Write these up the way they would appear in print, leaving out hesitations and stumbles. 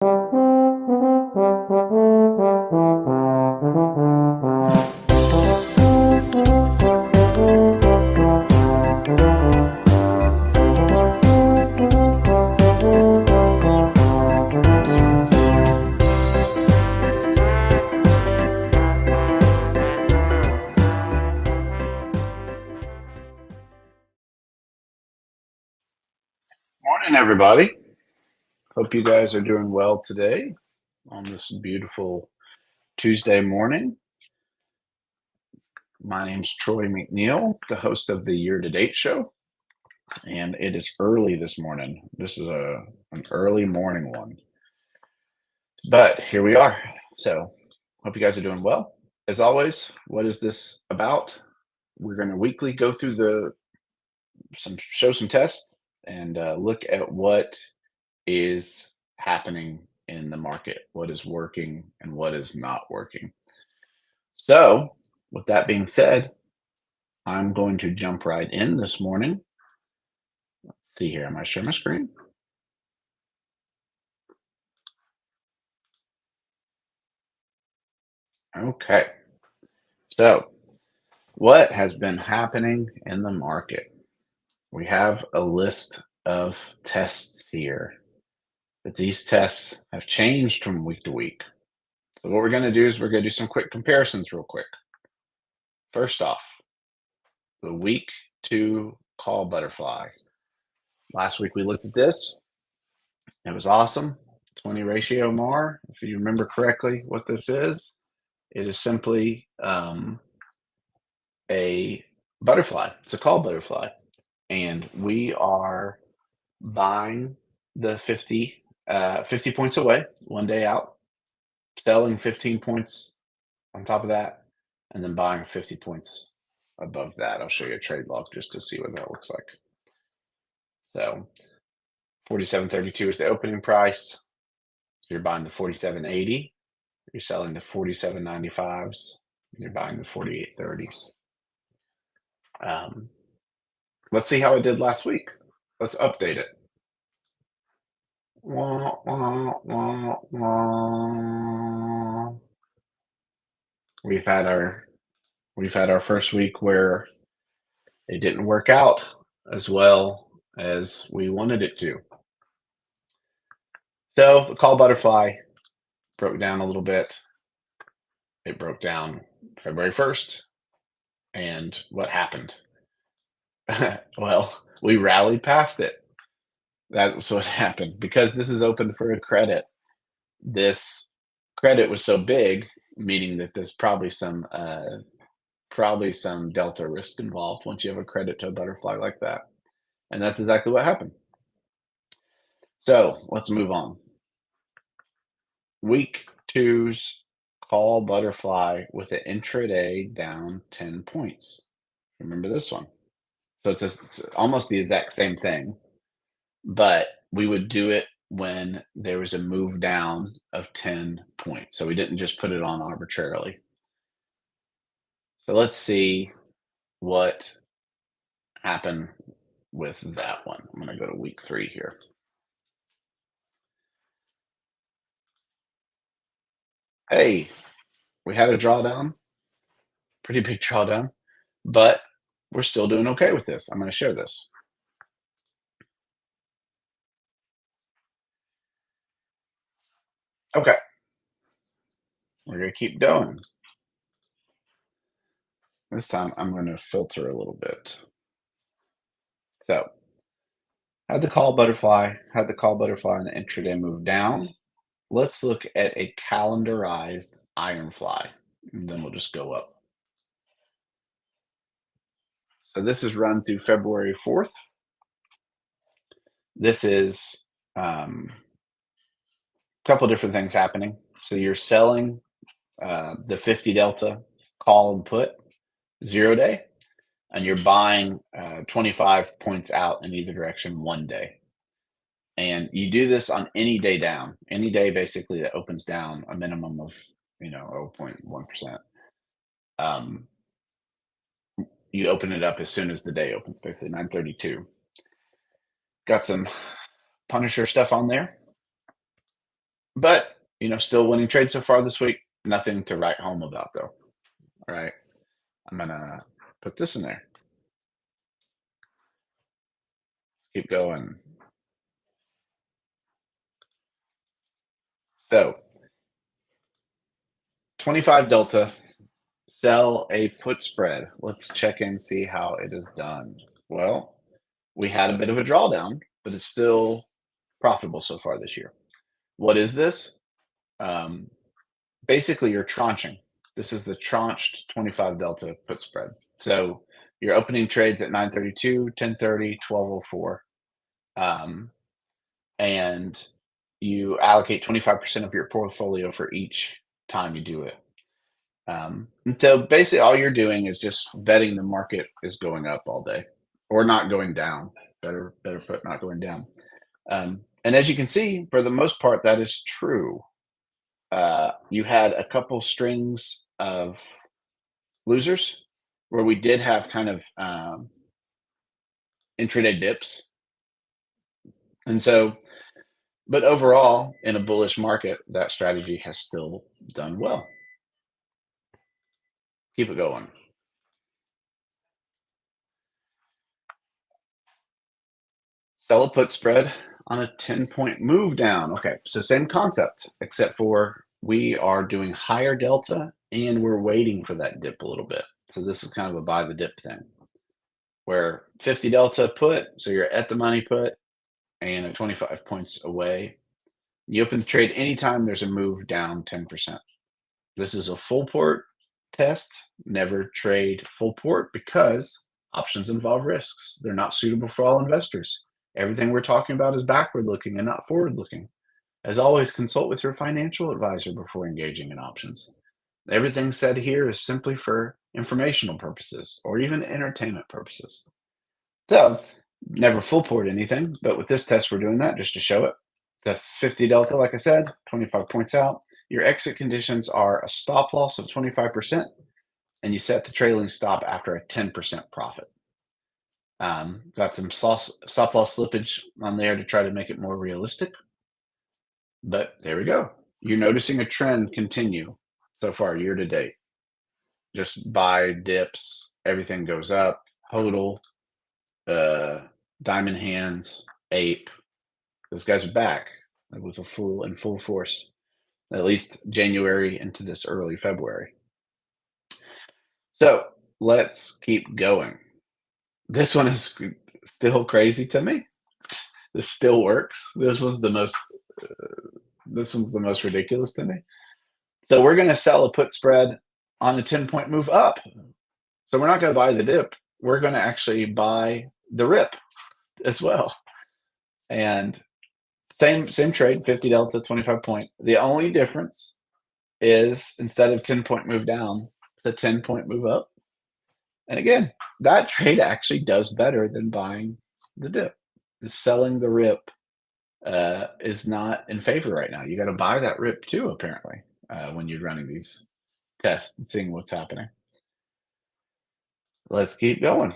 Morning, everybody. Hope you guys are doing well today on this beautiful Tuesday morning. My name's Troy McNeil, the host of the Year to Date show, and it is early this morning. This is an early morning one, but here we are. So, hope you guys are doing well. As always, what is this about? We're going to weekly go through some tests and look at what is happening in the market, what is working and what is not working. So, with that being said, I'm going to jump right in this morning. Let's see here. Am I sharing my screen? Okay. So, what has been happening in the market? We have a list of tests here, but these tests have changed from week to week. So, what we're going to do is we're going to do some quick comparisons, real quick. First off, the week two call butterfly. Last week we looked at this. It was awesome. 20 ratio MAR. If you remember correctly what this is, it is simply a butterfly. It's a call butterfly. And we are buying the 50 points away, one day out, selling 15 points on top of that, and then buying 50 points above that. I'll show you a trade log just to see what that looks like. So 47.32 is the opening price. So you're buying the 47.80. You're selling the 47.95s. You're buying the 48.30s. Let's see how it did last week. Let's update it. Wah, wah, wah, wah. We've had our first week where it didn't work out as well as we wanted it to. So the call butterfly broke down a little bit. It broke down February 1st. And what happened? Well, we rallied past it. That's what happened. Because this is open for a credit, this credit was so big, meaning that there's probably some delta risk involved once you have a credit to a butterfly like that. And that's exactly what happened. So let's move on. Week two's call butterfly with an intraday down 10 points. Remember this one? So it's almost the exact same thing, but we would do it when there was a move down of 10 points. So we didn't just put it on arbitrarily. So let's see what happened with that one. I'm going to go to week three here. Hey, we had a drawdown, pretty big drawdown, but we're still doing okay with this. I'm going to share this. Okay. We're going to keep going. This time I'm going to filter a little bit. So, had the call butterfly and the intraday move down. Let's look at a calendarized iron fly, and then we'll just go up. So this is run through February 4th. This is a couple different things happening. So you're selling the 50 delta call and put 0 day, and you're buying 25 points out in either direction 1 day. And you do this on any day down, any day basically that opens down a minimum of 0.1%. You open it up as soon as the day opens, basically 9:32. Got some Punisher stuff on there, But, still winning trade so far this week. Nothing to write home about, though. All right. I'm going to put this in there. Keep going. So, 25 delta, sell a put spread. Let's check and see how it is done. Well, we had a bit of a drawdown, but it's still profitable so far this year. What is this? Um, Basically, you're tranching. This is the tranched 25 delta put spread. So your opening trades at 9:32, 10:30, 12:04, um, and you allocate 25% of your portfolio for each time you do it. And so basically, all you're doing is just betting the market is going up all day, or not going down. Better put, not going down. And as you can see, for the most part, that is true. You had a couple strings of losers where we did have kind of intraday dips. And so, but overall, in a bullish market, that strategy has still done well. Keep it going. Sell a put spread on a 10-point move down. Okay, so same concept, except for we are doing higher delta and we're waiting for that dip a little bit. So this is kind of a buy the dip thing where 50 delta put, so you're at the money put and at 25 points away. You open the trade anytime there's a move down 10%. This is a full port test. Never trade full port because options involve risks. They're not suitable for all investors. Everything we're talking about is backward looking and not forward looking. As always, consult with your financial advisor before engaging in options. Everything said here is simply for informational purposes or even entertainment purposes. So, never full port anything, but with this test, we're doing that just to show it. It's a 50 delta, like I said, 25 points out. Your exit conditions are a stop loss of 25%, and you set the trailing stop after a 10% profit. Got some stop loss slippage on there to try to make it more realistic. But there we go. You're noticing a trend continue so far year to date. Just buy dips, everything goes up. Hodl, Diamond Hands, Ape. Those guys are back with in full force, at least January into this early February. So let's keep going. This one is still crazy to me. This still works. This one's the most ridiculous to me. So we're going to sell a put spread on a 10-point move up. So we're not going to buy the dip. We're going to actually buy the rip as well. And same trade, 50 delta, 25 point. The only difference is instead of 10-point move down, it's a 10-point move up. And again, that trade actually does better than buying the dip. Selling the rip is not in favor right now. You got to buy that rip too, apparently, when you're running these tests and seeing what's happening. Let's keep going.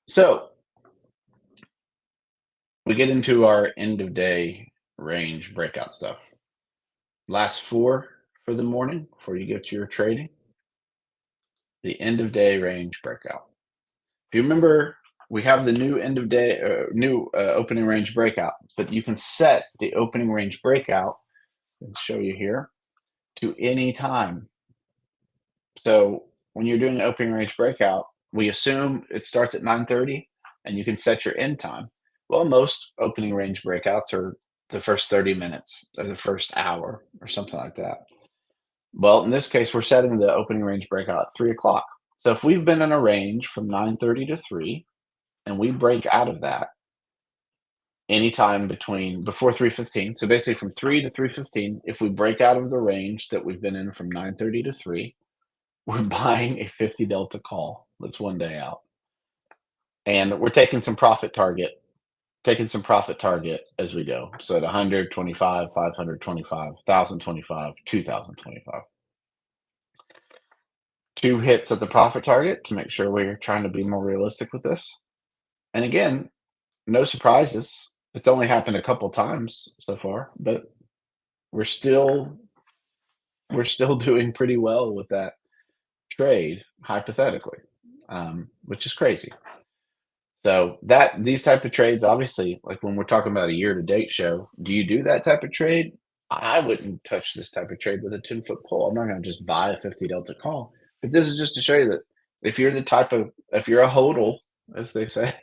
So we get into our end of day range breakout stuff. Last four for the morning before you get to your trading. The end of day range breakout. If you remember, we have the new end of day, new opening range breakout, but you can set the opening range breakout, I'll show you here, to any time. So when you're doing an opening range breakout, we assume it starts at 9:30 and you can set your end time. Well, most opening range breakouts are the first 30 minutes or the first hour or something like that. Well, in this case, we're setting the opening range breakout at 3 o'clock. So if we've been in a range from 9:30 to 3 and we break out of that anytime before 3:15, so basically from 3 to 3:15, if we break out of the range that we've been in from 9:30 to 3, we're buying a 50 delta call that's one day out. And we're taking some profit target as we go. So at 125, 525, 1025, 2025. Two hits at the profit target to make sure we're trying to be more realistic with this. And again, no surprises. It's only happened a couple times so far, but we're still we're still doing pretty well with that trade, hypothetically, which is crazy. So that these type of trades, obviously, like when we're talking about a year to date show, do you do that type of trade? I wouldn't touch this type of trade with a 10-foot pole. I'm not going to just buy a 50 delta call. But this is just to show you that if you're a hodl, as they say,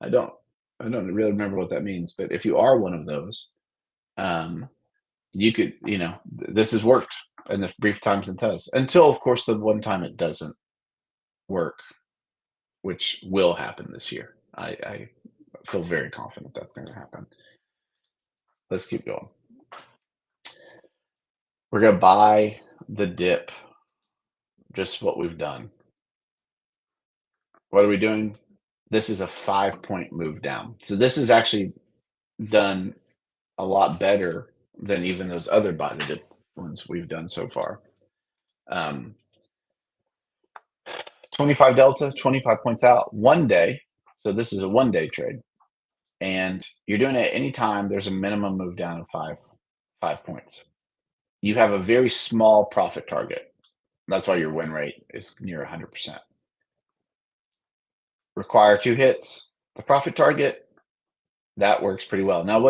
I don't I don't really remember what that means, but if you are one of those, um, you could, this has worked in the brief times it does. Until of course the one time it doesn't work, which will happen this year. I feel very confident that's going to happen. Let's keep going. We're going to buy the dip, just what we've done. What are we doing? This is a 5-point move down. So this is actually done a lot better than even those other buy the dip ones we've done so far. 25 delta, 25 points out, 1 day. So this is a 1 day trade. And you're doing it anytime there's a minimum move down of 5 points. You have a very small profit target. That's why your win rate is near 100%. Require 2 hits. The profit target, that works pretty well. Now,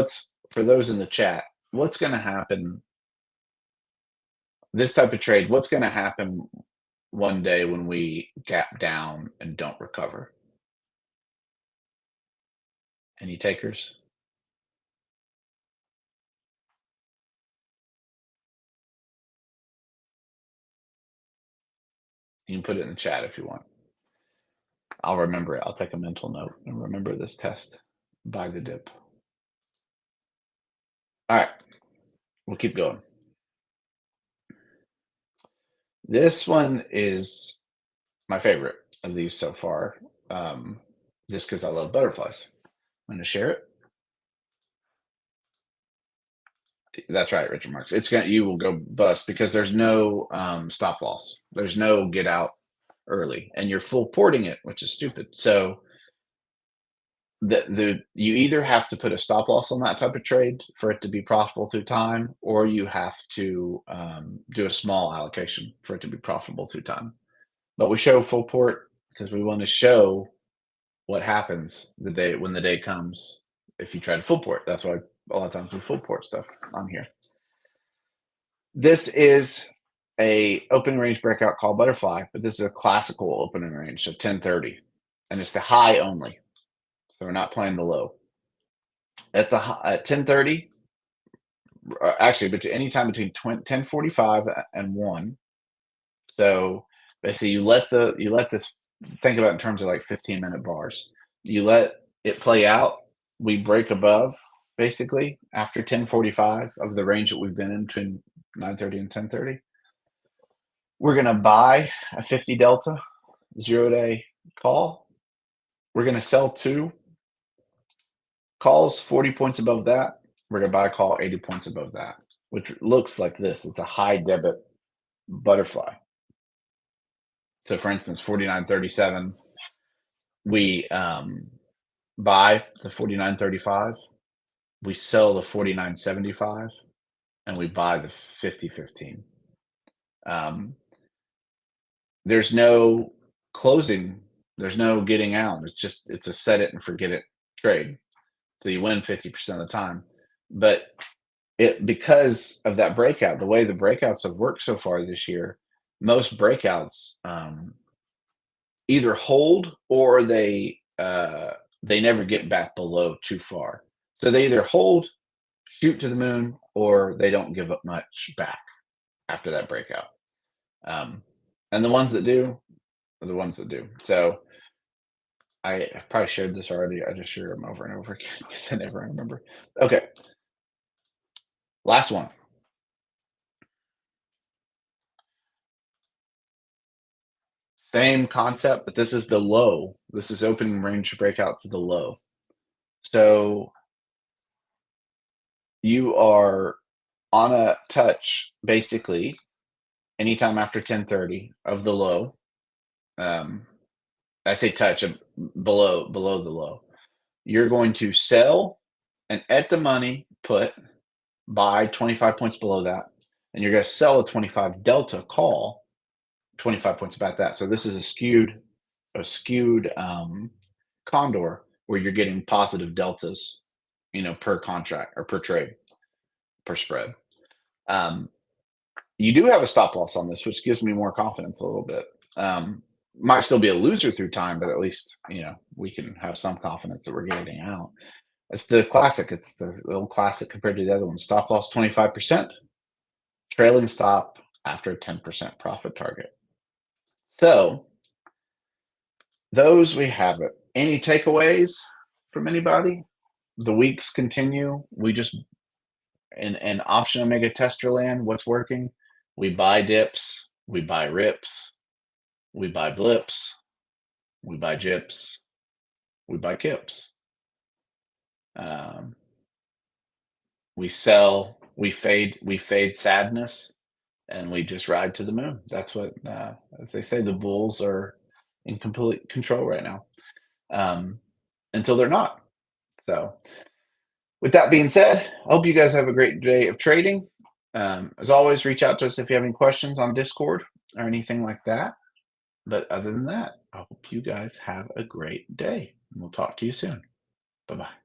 for those in the chat, what's going to happen? This type of trade, what's going to happen one day when we gap down and don't recover? Any takers? You can put it in the chat if you want. I'll remember it. I'll take a mental note and remember this test. Buy the dip. All right, we'll keep going. This one is my favorite of these so far, just because I love butterflies. I'm going to share it. That's right, Richard Marks. You will go bust because there's no stop loss. There's no get out early, and you're full porting it, which is stupid. So you either have to put a stop loss on that type of trade for it to be profitable through time, or you have to do a small allocation for it to be profitable through time. But we show full port because we want to show what happens when the day comes if you try to full port. That's why a lot of times we full port stuff on here. This is a opening range breakout called butterfly, but this is a classical opening range, so 1030, and it's the high only. So we're not playing the low. At 1030, actually, but anytime between 1045 and 1. So basically, you let this think about in terms of like 15-minute bars. You let it play out. We break above basically after 1045 of the range that we've been in between 9:30 and 10:30. We're gonna buy a 50 delta 0-day call. We're gonna sell 2 calls 40 points above that. We're gonna buy a call 80 points above that, which looks like this. It's a high debit butterfly. So for instance, 49.37, we buy the 49.35, we sell the 49.75, and we buy the 50.15. There's no closing, there's no getting out. It's a set it and forget it trade. So you win 50% of the time. But because of that breakout, the way the breakouts have worked so far this year, most breakouts either hold or they never get back below too far. So they either hold, shoot to the moon, or they don't give up much back after that breakout. And the ones that do are the ones that do. So I've probably shared this already. I just share them over and over again because I never remember. Okay. Last one. Same concept, but this is the low. This is opening range breakout to the low. So you are on a touch basically anytime after 10:30 of the low. I say touch below the low. You're going to sell an at the money put, buy 25 points below that, and you're going to sell a 25 delta call 25 points about that. So this is a skewed condor where you're getting positive deltas, per contract or per trade, per spread. You do have a stop loss on this, which gives me more confidence a little bit. Might still be a loser through time, but at least we can have some confidence that we're getting out. It's the classic. It's the old classic compared to the other one. Stop loss 25%, trailing stop after a 10% profit target. So those we have it. Any takeaways from anybody? The weeks continue. We just in option omega tester land, what's working? We buy dips, we buy rips, we buy blips, we buy jips, we buy kips. We sell, we fade sadness, and we just ride to the moon. That's what, as they say, the bulls are in complete control right now, until they're not. So, with that being said, I hope you guys have a great day of trading. As always, reach out to us if you have any questions on Discord or anything like that. But other than that, I hope you guys have a great day. And we'll talk to you soon. Bye bye.